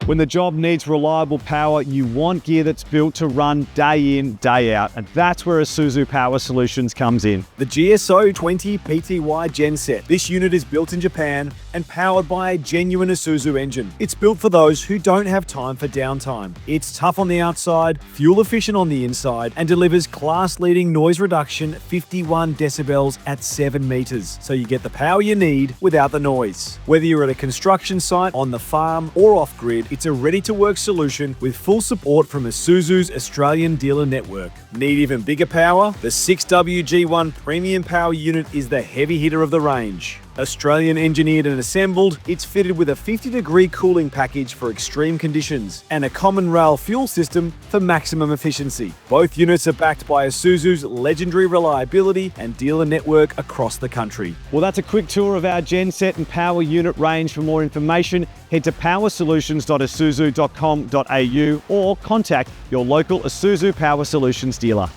When the job needs reliable power, you want gear that's built to run day in, day out, and that's where Isuzu Power Solutions comes in. The GSO 20 PTY genset. This unit is built in Japan and powered by a genuine Isuzu engine. It's built for those who don't have time for downtime. It's tough on the outside, fuel efficient on the inside, and delivers class-leading noise reduction 51 decibels at 7 meters, so you get the power you need without the noise. Whether you're at a construction site, on the farm, or off-grid, it's a ready-to-work solution with full support from Isuzu's Australian dealer network. Need even bigger power? The 6WG1 Premium Power Unit is the heavy hitter of the range. Australian engineered and assembled, it's fitted with a 50-degree cooling package for extreme conditions and a common rail fuel system for maximum efficiency. Both units are backed by Isuzu's legendary reliability and dealer network across the country. Well, that's a quick tour of our genset and power unit range. For more information, head to powersolutions.isuzu.com.au or contact your local Isuzu Power Solutions dealer.